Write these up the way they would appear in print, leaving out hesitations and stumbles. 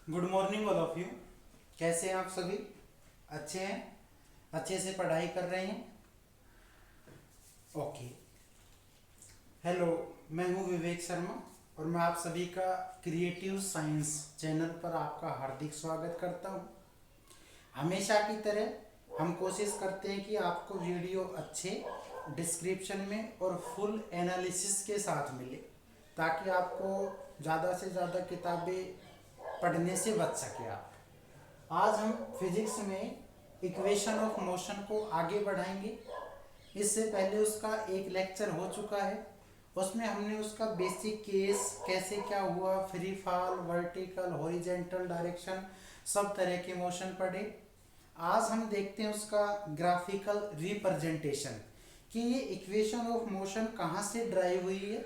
Good morning all of you. कैसे हैं आप सभी? अच्छे हैं? अच्छे से पढ़ाई कर रहे हैं? ओके। हेलो, मैं हूं विवेक शर्मा और मैं आप सभी का क्रिएटिव साइंस चैनल पर आपका हार्दिक स्वागत करता हूं। हमेशा की तरह हम कोशिश करते हैं कि आपको वीडियो अच्छे डिस्क्रिप्शन में और फुल एनालिसिस के साथ मिले, ताकि आपको ज़्यादा से ज़्यादा किताबें पढ़ने से बच सके आप। आज हम फिजिक्स में इक्वेशन ऑफ मोशन को आगे बढ़ाएंगे। इससे पहले उसका एक लेक्चर हो चुका है, उसमें हमने उसका बेसिक केस, कैसे क्या हुआ, free fall, vertical, horizontal direction, सब तरह के मोशन पढ़े। आज हम देखते हैं उसका ग्राफिकल रिप्रेजेंटेशन कि ये इक्वेशन ऑफ मोशन कहाँ से ड्राइव हुई है,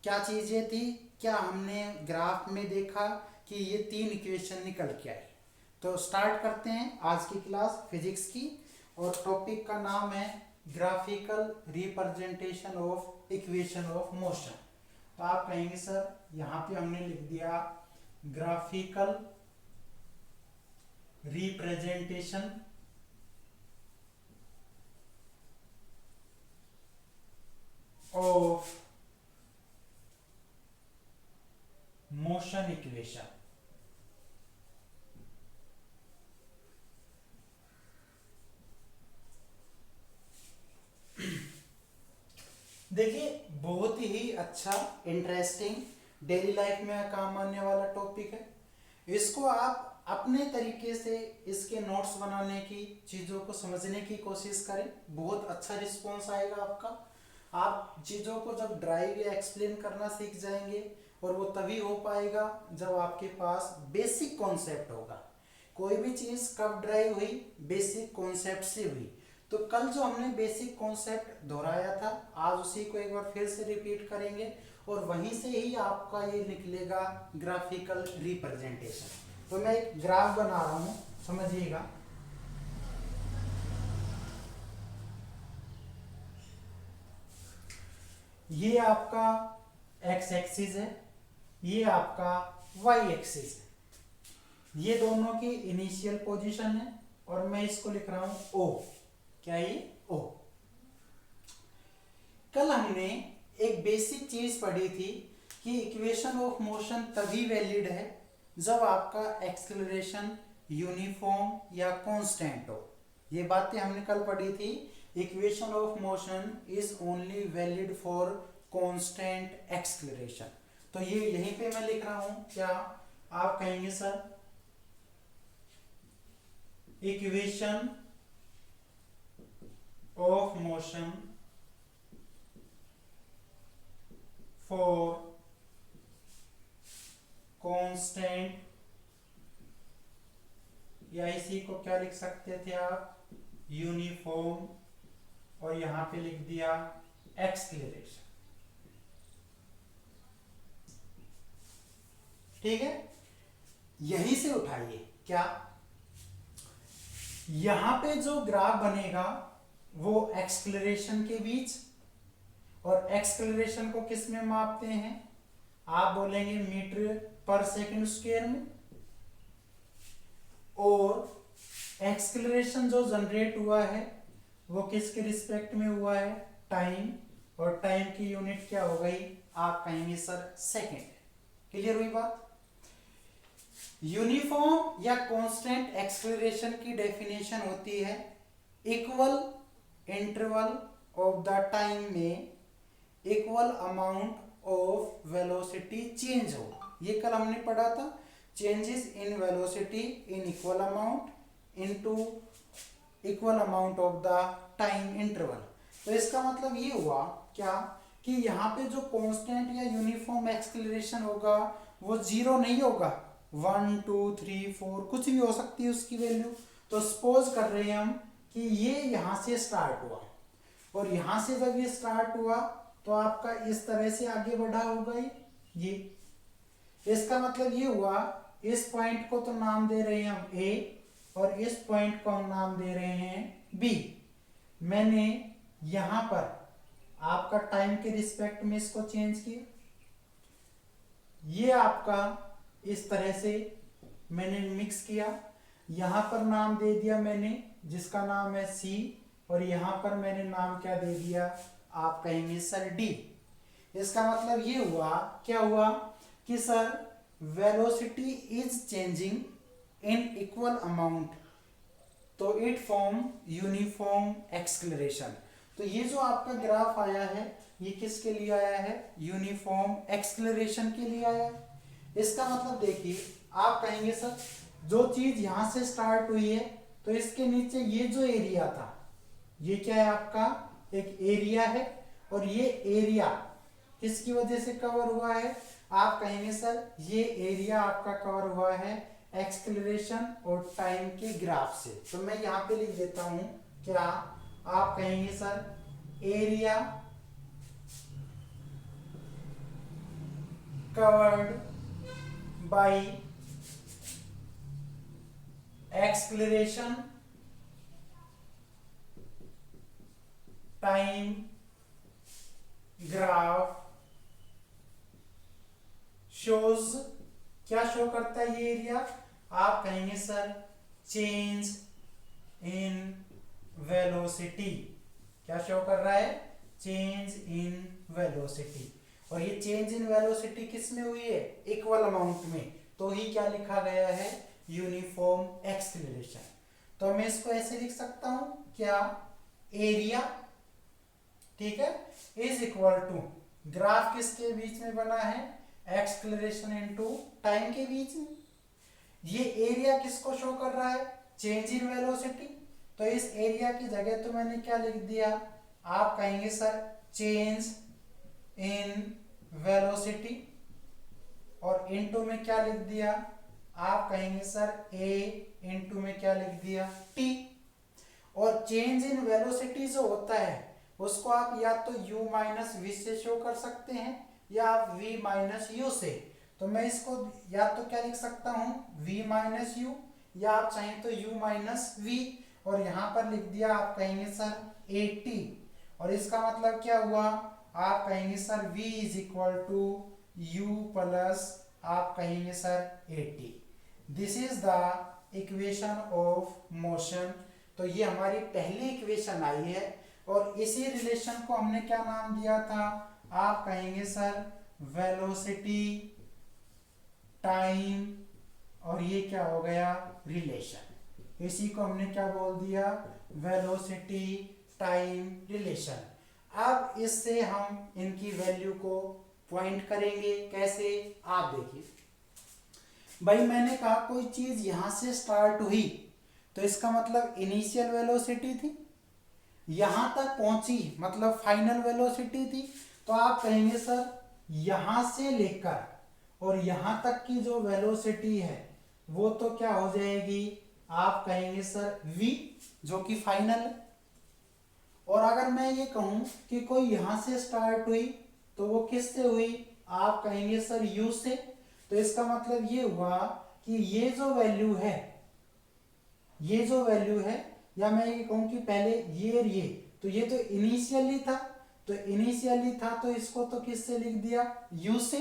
क्या चीज़ें थी, क्या हमने ग्राफ में देखा कि ये तीन इक्वेशन निकल के आई। तो स्टार्ट करते हैं आज की क्लास फिजिक्स की, और टॉपिक का नाम है graphical representation of equation of motion. तो आप कहेंगे सर यहाँ पे हमने लिख दिया graphical representation of motion equation. देखिए, बहुत ही अच्छा, इंटरेस्टिंग, डेली लाइफ में काम आने वाला टॉपिक है। इसको आप अपने तरीके से इसके नोट्स बनाने की, चीज़ों को समझने की कोशिश करें, बहुत अच्छा रिस्पॉन्स आएगा आपका। आप चीज़ों को जब ड्राइव या एक्सप्लेन करना सीख जाएंगे, और वो तभी हो पाएगा जब आपके पास बेसिक कॉन्सेप्ट होगा। कोई भी चीज़ कब ड्राइव हुई? बेसिक कॉन्सेप्ट से हुई। तो कल जो हमने बेसिक कॉन्सेप्ट दोहराया था, आज उसी को एक बार फिर से रिपीट करेंगे, और वहीं से ही आपका ये निकलेगा ग्राफिकल रिप्रेजेंटेशन। तो मैं एक ग्राफ बना रहा हूँ, समझिएगा। ये आपका एक्स एक्सिस है, ये आपका वाई एक्सिस है। ये दोनों की इनिशियल पोजीशन है, और मैं इसको लिख रहा हूं ओ। क्या ये? ओ। कल हमने एक बेसिक चीज पढ़ी थी कि इक्वेशन ऑफ मोशन तभी वैलिड है जब आपका एक्सेलरेशन यूनिफॉर्म या कांस्टेंट हो। ये बातें हमने कल पढ़ी थी। Equation of motion is only valid for constant acceleration. तो ये यहीं पे मैं लिख रहा हूं। क्या आप कहेंगे sir? Equation of motion for constant, या इसी को क्या लिख सकते थे आप? यूनिफॉर्म, और यहां पे लिख दिया एक्सेलरेशन। ठीक है, यहीं से उठाइए। क्या यहां पे जो ग्राफ बनेगा वो एक्सेलरेशन के बीच, और एक्सेलरेशन को किस में मापते हैं? आप बोलेंगे मीटर पर सेकंड स्क्वायर में। और एक्सेलरेशन जो जनरेट हुआ है वो किसके रिस्पेक्ट में हुआ है? टाइम। और टाइम की यूनिट क्या हो गई? आप कहेंगे सर सेकेंड। क्लियर हुई बात? यूनिफॉर्म या कांस्टेंट एक्सेलरेशन की डेफिनेशन होती है equal interval of the time में equal amount of velocity change हो। ये कल हमने पढ़ा था, changes in velocity in equal amount into equal amount of the time interval. तो इसका मतलब ये हुआ क्या कि यहाँ पे जो कांस्टेंट या यूनिफॉर्म एक्सेलरेशन होगा वो जीरो नहीं होगा, 1 2 3 4 कुछ भी हो सकती है उसकी वैल्यू। तो सपोज कर रहे हैं हम कि ये यहाँ से स्टार्ट हुआ, और यहाँ से जब ये स्टार्ट हुआ तो आपका इस तरह से आगे बढ़ा होगा ये। इसका मतलब ये हुआ, इस पॉइंट को तो नाम दे रहे हैं हम ए, और इस पॉइंट को हम नाम दे रहे हैं बी। मैंने यहां पर आपका टाइम के रिस्पेक्ट में इसको चेंज किया। ये आपका इस तरह से मैंने मिक्स किया, यहाँ पर नाम दे दिया मैंने जिसका नाम है सी, और यहाँ पर मैंने नाम क्या दे दिया, आप कहेंगे सर डी। इसका मतलब ये हुआ, क्या हुआ कि sir velocity is changing in equal amount, तो इट फॉर्म यूनिफॉर्म एक्सक्लरेशन। तो ये जो आपका ग्राफ आया है ये किसके लिए आया है, यूनिफॉर्म एक्सक्लरेशन के लिए आया है। इसका मतलब देखिए, आप कहेंगे सर जो चीज यहां से स्टार्ट हुई है तो इसके नीचे ये जो एरिया था ये क्या है, आपका एक एरिया है, और ये एरिया किसकी वजह से कवर हुआ है, आप कहेंगे सर ये एरिया आपका कवर हुआ है एक्सक्लरेशन और टाइम के ग्राफ से। तो मैं यहाँ पे लिख देता हूं, क्या आप कहेंगे sir area covered by acceleration time graph shows, क्या शो करता है ये एरिया, आप कहेंगे सर चेंज इन वेलोसिटी। क्या शो कर रहा है, चेंज इन वेलोसिटी। और ये चेंज इन वेलोसिटी किस में हुई है, इक्वल अमाउंट में, तो ही क्या लिखा गया है, यूनिफॉर्म एक्सक्लरेशन। तो मैं इसको ऐसे लिख सकता हूं, क्या एरिया, ठीक है, इज इक्वल टू, ग्राफ किसके बीच में बना है, एक्सक्लरेशन इनटू टाइम के बीच में। ये एरिया किसको शो कर रहा है, चेंज इन वेलोसिटी, तो इस एरिया की जगह तो मैंने क्या लिख दिया, आप कहेंगे सर चेंज इन वेलोसिटी, और इनटू में क्या लिख दिया, आप कहेंगे सर ए, इनटू में क्या लिख दिया टी। और चेंज इन वेलोसिटी जो होता है उसको आप या तो u माइनस वी से शो कर सकते हैं या आप v माइनस यू से। तो मैं इसको या तो क्या लिख सकता हूं v माइनस यू, या आप चाहें तो u माइनस वी, और यहां पर लिख दिया आप कहेंगे सर ए टी। और इसका मतलब क्या हुआ, आप कहेंगे sir v is equal to u plus आप कहेंगे sir a t. This is the equation of motion. तो ये हमारी पहली इक्वेशन आई है, और इसी रिलेशन को हमने क्या नाम दिया था, आप कहेंगे सर वेलोसिटी टाइम, और ये क्या हो गया रिलेशन, इसी को हमने क्या बोल दिया, वेलोसिटी टाइम रिलेशन। अब इससे हम इनकी वैल्यू को पॉइंट करेंगे, कैसे, आप देखिए भाई, मैंने कहा कोई चीज यहां से स्टार्ट हुई तो इसका मतलब इनिशियल वेलोसिटी थी, यहां तक पहुंची मतलब फाइनल वेलोसिटी थी। तो आप कहेंगे सर यहां से लेकर और यहां तक की जो वेलोसिटी है वो तो क्या हो जाएगी, आप कहेंगे सर v, जो कि फाइनल है। और अगर मैं ये कहूं कि कोई यहां से स्टार्ट हुई तो वो किससे हुई, आप कहेंगे सर u से। तो इसका मतलब ये हुआ कि ये जो वैल्यू है, ये जो वैल्यू है, या मैं ये कहूं कि पहले ये और ये, तो ये तो इनिशियली था, तो इनिशियली था तो इसको तो किससे लिख दिया u से,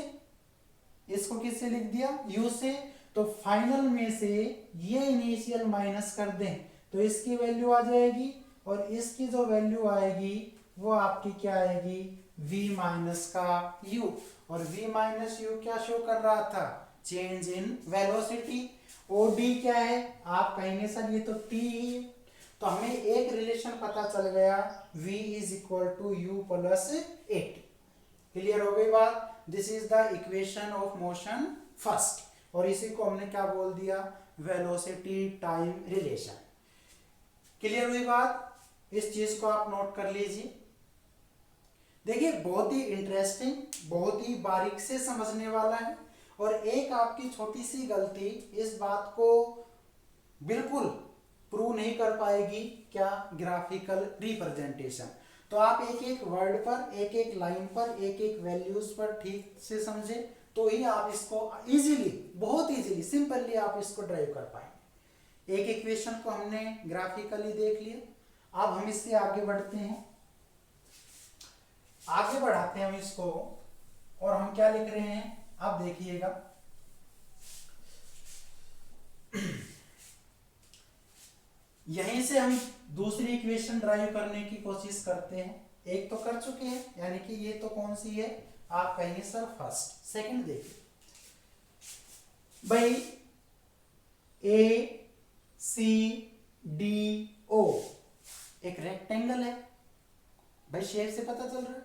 इसको किससे लिख दिया u से। तो फाइनल में से ये इनिशियल माइनस कर दें तो इसकी वैल्यू आ जाएगी, और इसकी जो वैल्यू आएगी वो आपकी क्या आएगी, v माइनस का u। और v माइनस यू क्या शो कर रहा था, चेंज इन वेलोसिटी। OD क्या है, आप कहेंगे सर ये तो t ही है। तो हमें एक रिलेशन पता चल गया, v is equal to u plus a t. Clear हो गई बात, this is the equation of motion first, और इसी को हमने क्या बोल दिया, वेलोसिटी टाइम रिलेशन। क्लियर हुई बात, इस चीज को आप नोट कर लीजिए। देखिए बहुत ही इंटरेस्टिंग, बहुत ही बारीक से समझने वाला है, और एक आपकी छोटी सी गलती इस बात को बिल्कुल प्रूव नहीं कर पाएगी, क्या, ग्राफिकल रिप्रेजेंटेशन। तो आप एक एक वर्ड पर, एक एक लाइन पर, एक एक वैल्यूज पर ठीक से समझे तो ही आप इसको इजीली, बहुत इजीली, सिंपली आप इसको ड्राइव कर पाएंगे। एक इक्वेशन को हमने ग्राफिकली देख लिया, अब हम इससे आगे बढ़ते हैं, आगे बढ़ाते हैं हम इसको, और हम क्या लिख रहे हैं, अब देखिएगा, यहीं से हम दूसरी इक्वेशन ड्राइव करने की कोशिश करते हैं। एक तो कर चुके हैं, यानी कि ये तो कौन सी है, आप कहेंगे सर फर्स्ट। सेकंड देखिए भाई, ए सी डी ओ एक रेक्टेंगल है भाई, शेप से पता चल रहा है।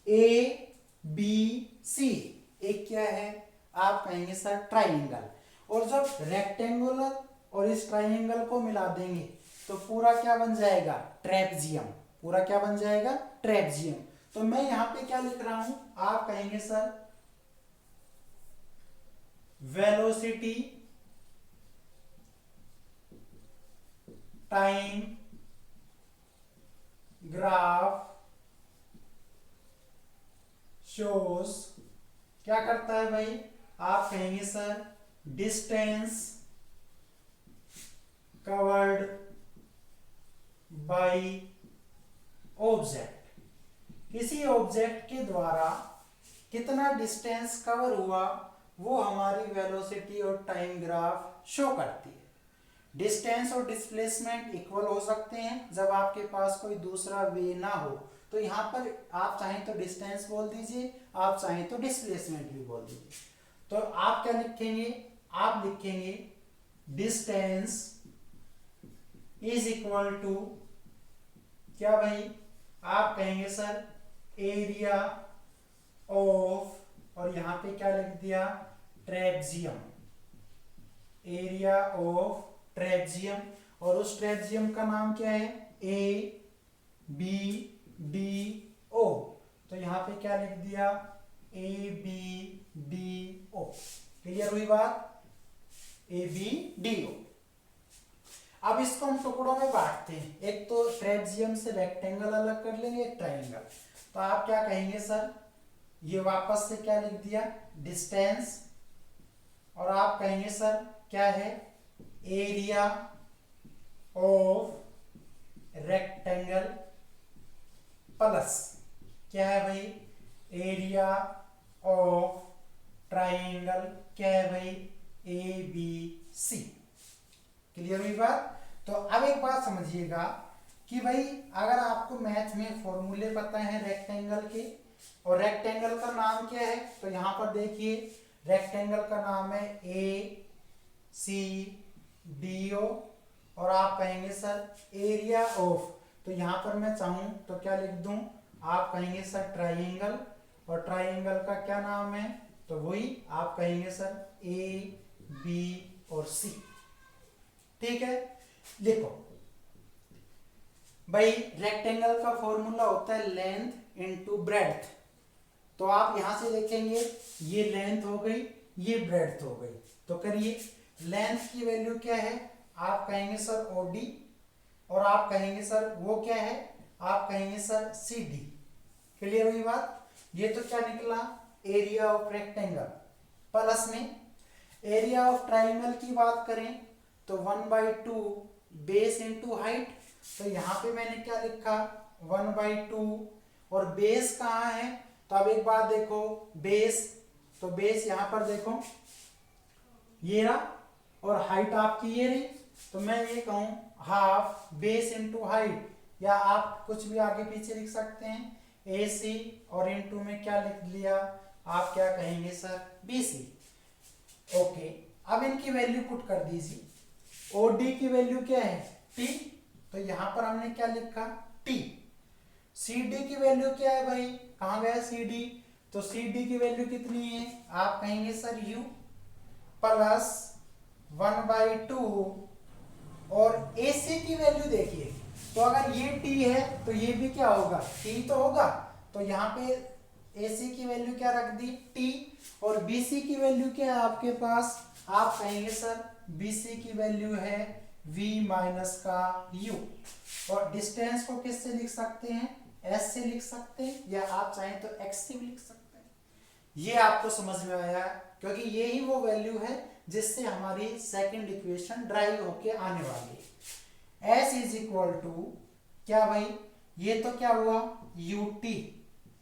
ए बी सी एक क्या है, आप कहेंगे सर ट्राइंगल। और जब रेक्टेंगुलर और इस ट्राइंगल को मिला देंगे तो पूरा क्या बन जाएगा, ट्रेपजियम। पूरा क्या बन जाएगा, ट्रेपजियम। तो मैं यहां पे क्या लिख रहा हूं, आप कहेंगे sir velocity time graph shows, क्या करता है भाई, आप कहेंगे sir distance covered by object. किसी ऑब्जेक्ट के द्वारा कितना डिस्टेंस कवर हुआ वो हमारी वेलोसिटी और टाइम ग्राफ शो करती है। डिस्टेंस और डिस्प्लेसमेंट इक्वल हो सकते हैं जब आपके पास कोई दूसरा वे ना हो। तो यहाँ पर आप चाहें तो डिस्टेंस बोल दीजिए, आप चाहें तो डिस्प्लेसमेंट भी बोल दीजिए। तो आप क्या लिखेंगे, आप लिखेंगे डिस्टेंस इज इक्वल टू क्या भाई, आप कहेंगे सर एरिया ऑफ, और यहां पे क्या लिख दिया, ट्रेपजियम, एरिया ऑफ ट्रेपजियम। और उस ट्रेपजियम का नाम क्या है, ए बी डी ओ। तो यहां पे क्या लिख दिया, a b d o. Clear हुई बात, ए बी डी ओ। अब इसको हम टुकड़ों में बांटते हैं, एक तो ट्रेपजियम से रेक्टेंगल अलग कर लेंगे, एक ट्राइंगल। तो आप क्या कहेंगे सर, ये वापस से क्या लिख दिया, डिस्टेंस, और आप कहेंगे सर क्या है, एरिया ऑफ रेक्टेंगल प्लस क्या है भाई, एरिया ऑफ ट्राइंगल क्या है भाई, ए बी सी। क्लियर हुई बात। तो अब एक बात समझिएगा कि भाई अगर आपको मैथ में फॉर्मूले पता है रेक्टेंगल के, और रेक्टेंगल का नाम क्या है, तो यहां पर देखिए रेक्टेंगल का नाम है ए सी डी ओ, और आप कहेंगे सर एरिया ऑफ, तो यहां पर मैं चाहूं तो क्या लिख दूं, आप कहेंगे सर ट्राइंगल, और ट्राइंगल का क्या नाम है, तो वही आप कहेंगे सर ए बी और सी। ठीक है, लिखो भाई रेक्टेंगल का फॉर्मूला होता है लेंथ इनटू ब्रेड्थ। तो आप यहां से देखेंगे ये लेंथ हो गई, ये ब्रेड्थ हो गई। तो करिए, लेंथ की वैल्यू क्या है, आप कहेंगे सर ओडी, और आप कहेंगे सर वो क्या है, आप कहेंगे सर सी डी। क्लियर हुई बात। ये तो क्या निकला, एरिया ऑफ रेक्टेंगल, प्लस में एरिया ऑफ ट्राइंगल की बात करें तो 1/2 बेस इंटू हाइट। तो यहां पे मैंने क्या लिखा, 1/2, और बेस कहाँ है, तो अब एक बात देखो, बेस, तो बेस यहां पर देखो ये रहा, और हाइट आपकी ये रही। तो मैं ये कहूं हाफ बेस इंटू हाइट, या आप कुछ भी आगे पीछे लिख सकते हैं, ए सी, और इंटू में क्या लिख लिया, आप क्या कहेंगे सर बी सी। ओके, अब इनकी वैल्यू पुट कर दीजिए। ओडी की वैल्यू क्या है, टी, तो यहां पर हमने क्या लिखा, टी। सी डी की वैल्यू क्या है भाई, कहां गया सी डी, तो सी डी की वैल्यू कितनी है, आप कहेंगे सर यू, प्लस 1/2, और ए सी की वैल्यू देखिए, तो अगर ये टी है तो ये भी क्या होगा, टी तो होगा। तो यहाँ पे ए सी की वैल्यू क्या रख दी, टी, और बी सी की वैल्यू क्या है आपके पास, आप कहेंगे सर बी सी की वैल्यू है v माइनस का u। और डिस्टेंस को किससे लिख सकते हैं, s से लिख सकते हैं, या आप चाहें तो x से भी लिख सकते हैं। ये आपको समझ में आया, क्योंकि ये ही वो वैल्यू है जिससे हमारी सेकंड इक्वेशन ड्राइव होके आने वाली है। s इज इक्वल टू क्या भाई, ये तो क्या हुआ ut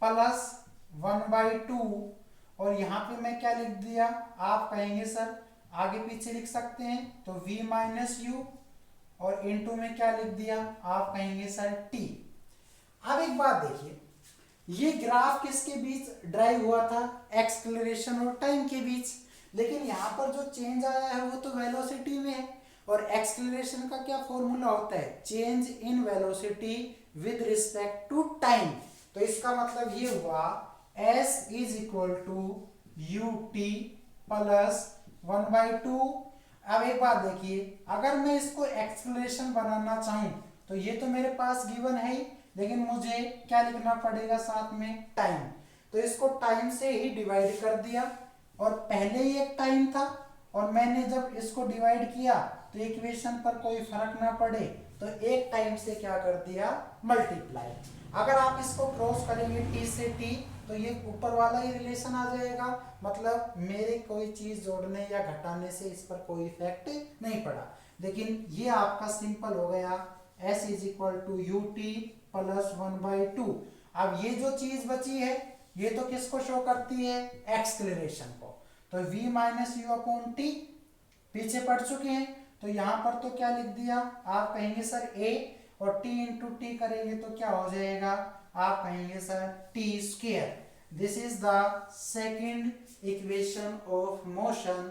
प्लस 1/2, और यहाँ पे मैं क्या लिख दिया, आप कहेंगे सर आगे पीछे लिख सकते हैं, तो v माइनस यू और इनटू में क्या लिख दिया, आप कहेंगे सर टी। अब एक बात देखिए, ये ग्राफ किसके बीच ड्राइव हुआ था, एक्सेलरेशन और टाइम के बीच, लेकिन यहाँ पर जो चेंज आया है वो तो वेलोसिटी में है, और एक्सेलरेशन का क्या फॉर्मूला होता है, change in velocity with respect to time. तो इसका मतलब ये हुआ s is equal to u t plus 1/2। अब एक बात देखिए, अगर मैं इसको एक्सेलरेशन बनाना चाहूं तो ये तो मेरे पास गिवन है ही, लेकिन मुझे क्या लिखना पड़ेगा साथ में, टाइम। तो इसको टाइम से ही डिवाइड कर दिया, और पहले ही एक टाइम था, और मैंने जब इसको डिवाइड किया तो इक्वेशन पर कोई फर्क ना पड़े तो एक टाइम से क्या कर दिया, मल्टीप्लाई। अगर आप इसको क्रॉस करेंगे t से t तो ये ऊपर वाला ही रिलेशन आ जाएगा, मतलब मेरे कोई चीज जोड़ने या घटाने से इस पर कोई इफेक्ट नहीं पड़ा। लेकिन ये आपका सिंपल हो गया, s is equal to u t plus 1/2। अब ये जो चीज बची है ये तो किसको शो करती है, एक्सेलरेशन को। तो v minus u upon T पीछे पढ़ चुके हैं, तो यहाँ पर तो क्या लिख दिया, आप कहेंगे सर a, और t इंटू टी करेंगे तो क्या हो जाएगा, आप कहेंगे sir T square. This is the second equation of motion.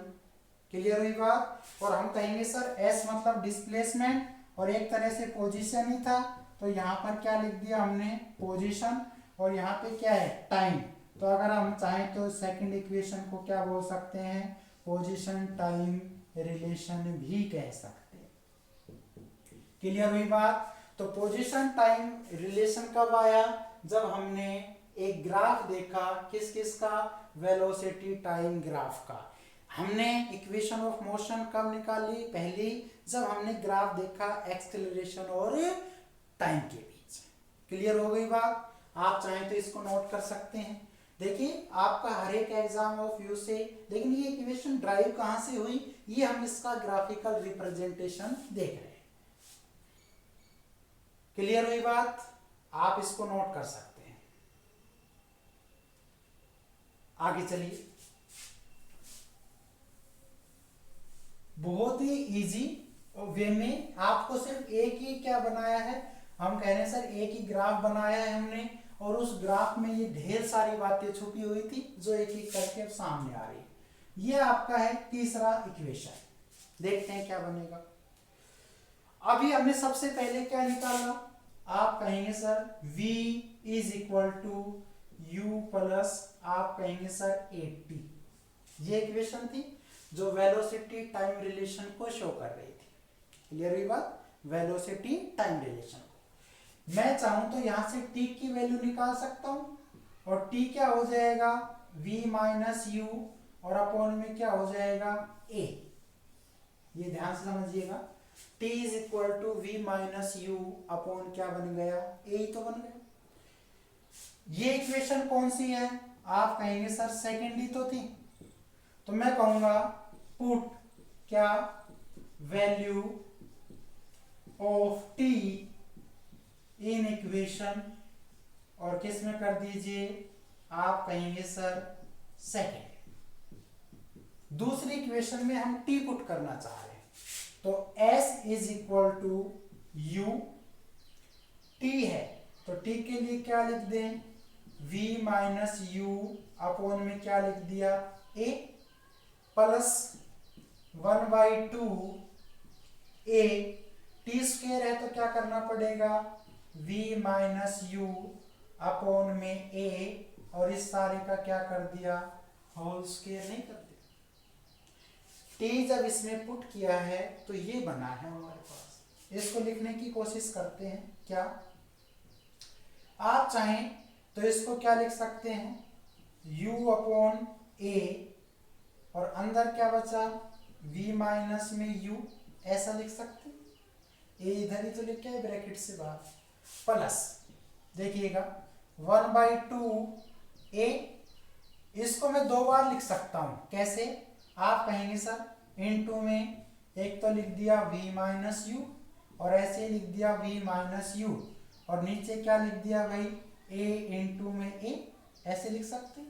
Clear हुई बात। और हम कहेंगे सर s मतलब डिस्प्लेसमेंट, और एक तरह से पोजीशन ही था, तो यहाँ पर क्या लिख दिया हमने, पोजीशन, और यहाँ पे क्या है, टाइम। तो अगर हम चाहें तो सेकंड इक्वेशन को क्या बोल सकते हैं, पोजीशन टाइम रिलेशन भी कह सकते हैं। क्लियर हुई बात। तो पोजीशन टाइम रिलेशन कब आया, जब हमने एक ग्राफ देखा, किस किस का, वेलोसिटी टाइम ग्राफ का। हमने इक्वेशन ऑफ मोशन कब निकाली, पहली जब हमने ग्राफ देखा एक्सेलरेशन और टाइम के बीच। क्लियर हो गई बात। आप चाहें तो इसको नोट कर सकते हैं। देखिए आपका हर एक एग्जाम ऑफ यू से, लेकिन ये इक्वेशन ड्राइव कहां से हुई, ये हम इसका ग्राफिकल रिप्रेजेंटेशन देख रहे हैं। क्लियर हुई बात, आप इसको नोट कर सकते हैं। आगे चलिए, बहुत ही इजी वे में आपको सिर्फ एक ही क्या बनाया है, हम कह रहे हैं सर एक ही ग्राफ बनाया है हमने, और उस ग्राफ में ये ढेर सारी बातें छुपी हुई थी जो एक एक करके अब सामने आ रही है। ये आपका है तीसरा इक्वेशन, देखते हैं क्या बनेगा। अभी हमने सबसे पहले क्या निकाला, आप कहेंगे sir v is equal to u plus, आप कहेंगे सर 80। ये इक्वेशन थी जो वेलोसिटी टाइम रिलेशन को शो कर रही थी। क्लियर हुई बात, वेलोसिटी टाइम रिलेशन को। मैं चाहूं तो यहां से t की वैल्यू निकाल सकता हूं, और t क्या हो जाएगा, v माइनस यू, और अपॉन में क्या हो जाएगा a। ये ध्यान से समझिएगा, t is equal to v minus u upon क्या बन गया, a ही तो बन गया। ये इक्वेशन कौन सी है, आप कहेंगे सर सेकेंड ही तो थी। तो मैं कहूंगा पुट क्या, value of t in equation, और किस में कर दीजिए, आप कहेंगे सर सेकेंड। दूसरी इक्वेशन में हम t पुट करना चाह रहे हैं, तो s is equal to u, t है तो t के लिए क्या लिख दें, v माइनस यू अपॉन में क्या लिख दिया a, plus 1/2 a, T square है तो क्या करना पड़ेगा, v माइनस यू अपॉन में a, और इस सारे का क्या कर दिया, होल स्क्वायर नहीं कर दिया। टी जब इसमें पुट किया है तो ये बना है हमारे पास। इसको लिखने की कोशिश करते हैं, क्या आप चाहें तो इसको क्या लिख सकते हैं, u अपॉन a, और अंदर क्या बचा, v माइनस में u, ऐसा लिख सकते हैं। a इधर ही तो लिखा है ब्रैकेट से बाहर, प्लस देखिएगा 1/2 a, इसको मैं दो बार लिख सकता हूं, कैसे, आप कहेंगे सर इनटू में एक तो लिख दिया v माइनस यू, और ऐसे ही लिख दिया v माइनस यू, और नीचे क्या लिख दिया भाई a इंटू में a, ऐसे लिख सकते हैं।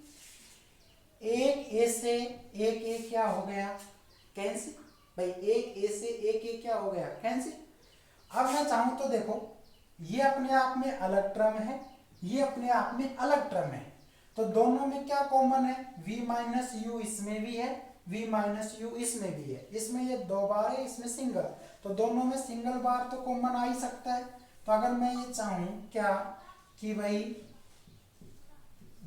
एक a से एक a क्या हो गया, कैंसिल, भाई एक a से एक a क्या हो गया, कैंसिल। अब मैं चाहूं तो देखो, ये अपने आप में अलग टर्म है, ये अपने आप में अलग टर्म है, तो दोनों में क्या कॉमन है, v माइनस यू इसमें भी है, v माइनस यू इसमें भी है, इसमें ये 2 बार है, इसमें सिंगल, तो दोनों में सिंगल बार तो कॉमन आ ही सकता है। तो अगर मैं ये चाहूं क्या कि भाई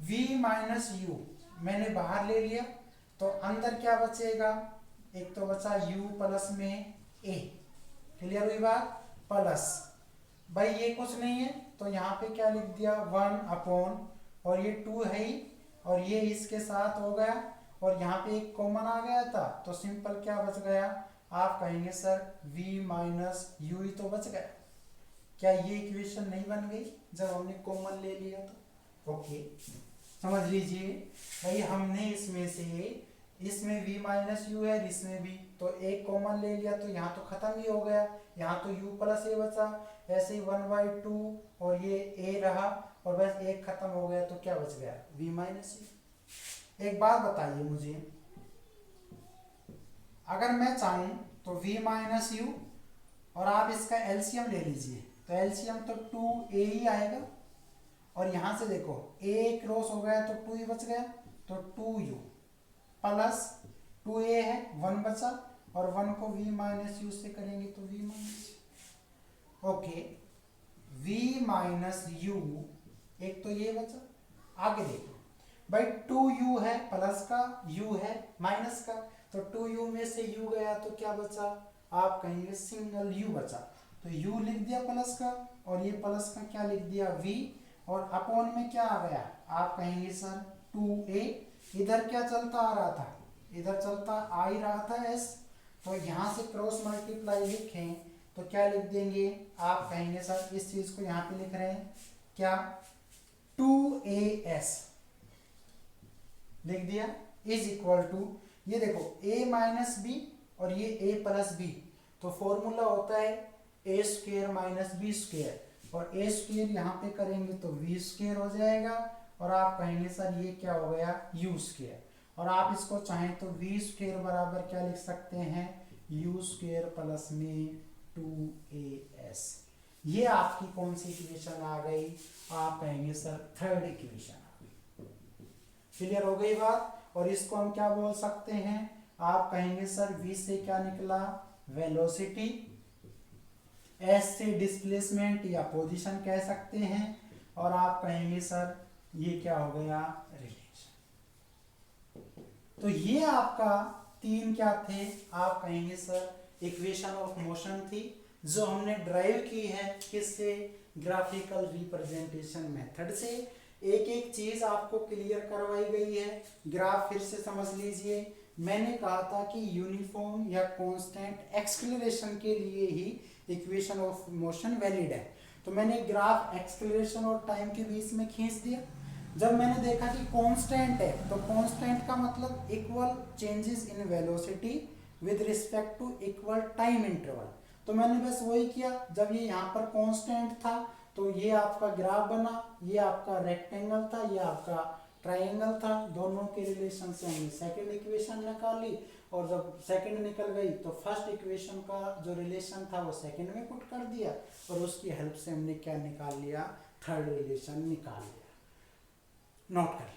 v माइनस यू मैंने बाहर ले लिया, तो अंदर क्या बचेगा, एक तो बचा u प्लस में a, क्लियर हुई बात, प्लस भाई ये कुछ नहीं है तो यहाँ पे क्या लिख दिया 1 अपॉन, और ये 2 है ही, और ये इसके साथ हो गया, और यहाँ पे एक कॉमन आ गया था, तो सिंपल क्या बच गया, आप कहेंगे सर v माइनस यू ही तो बच गया। क्या ये इक्वेशन नहीं बन गई जब हमने कॉमन ले लिया तो? ओके, समझ लीजिए भाई, हमने इसमें से, इसमें v माइनस यू है, इसमें भी, तो एक कॉमन ले लिया तो यहाँ तो खत्म ही हो गया, यहाँ तो u प्लस ए बचा, ऐसे ही 1/2 और ये a रहा, और बस एक खत्म हो गया, तो क्या बच गया, v माइनस यू। एक बात बताइए मुझे, अगर मैं चाहूं तो v माइनस यू और आप इसका एलसीएम ले लीजिए, तो एलसीएम तो 2a ही आएगा, और यहां से देखो a क्रॉस हो गया तो 2 ही बच गया, तो 2u प्लस 2a है 1 बचा, और 1 को v माइनस यू से करेंगे तो v minus you. Okay, v minus you, एक तो ये बचा, आगे देखो भाई 2u है प्लस का, u है माइनस का, तो 2u में से u गया तो क्या बचा, आप कहेंगे सिंगल u बचा, तो u लिख दिया प्लस का, और ये प्लस का क्या लिख दिया v, और अपॉन में क्या आ गया, आप कहेंगे सर 2a, इधर क्या चलता आ रहा था, इधर चलता आ ही रहा था s, तो यहाँ से क्रॉस मल्टीप्लाई लिखें तो क्या लिख देंगे, आप कहेंगे सर इस चीज को यहाँ पे लिख रहे हैं क्या, 2as लिख दिया, इज इक्वल टू, ये देखो a माइनस बी और ये a प्लस बी, तो फॉर्मूला होता है a square minus b square, और a स्क्वेयर यहाँ पे करेंगे तो v स्क्वेयर हो जाएगा, और आप कहेंगे सर ये क्या हो गया, u स्क्वेयर, और आप इसको चाहें तो v स्क्वेयर बराबर क्या लिख सकते हैं, u स्क्वेयर प्लस में 2as। ये आपकी कौन सी इक्वेशन आ गई, आप कहेंगे सर थर्ड इक्वेशन आ गई। क्लियर हो गई बात, और इसको हम क्या बोल सकते हैं, आप कहेंगे सर v से क्या निकला, वेलोसिटी, s से डिस्प्लेसमेंट या पोजीशन कह सकते हैं, और आप कहेंगे सर ये क्या हो गया, रिलेशन। तो ये आपका 3 क्या थे, आप कहेंगे सर इक्वेशन ऑफ मोशन थी, जो हमने ड्राइव की है किससे, ग्राफिकल रिप्रेजेंटेशन मेथड से। एक एक चीज आपको क्लियर करवाई गई है, ग्राफ फिर से समझ लीजिए। मैंने कहा था कि यूनिफॉर्म या कांस्टेंट एक्सेलरेशन के लिए ही इक्वेशन ऑफ मोशन वैलिड है, तो मैंने ग्राफ एक्सेलरेशन और टाइम के बीच में खींच दिया। जब मैंने देखा कि कांस्टेंट है, तो कांस्टेंट का मतलब equal changes in velocity with respect to equal time interval, तो मैंने बस वही किया। जब ये यहाँ पर कांस्टेंट था तो ये आपका ग्राफ बना, ये आपका रेक्टेंगल था, ये आपका ट्राइंगल था, दोनों के रिलेशन से हमने सेकंड इक्वेशन निकाली, और जब सेकंड निकल गई तो फर्स्ट इक्वेशन का जो रिलेशन था वो सेकंड में पुट कर दिया, और उसकी हेल्प से हमने क्या निकाल लिया, थर्ड रिलेशन निकाल लिया। नोट कर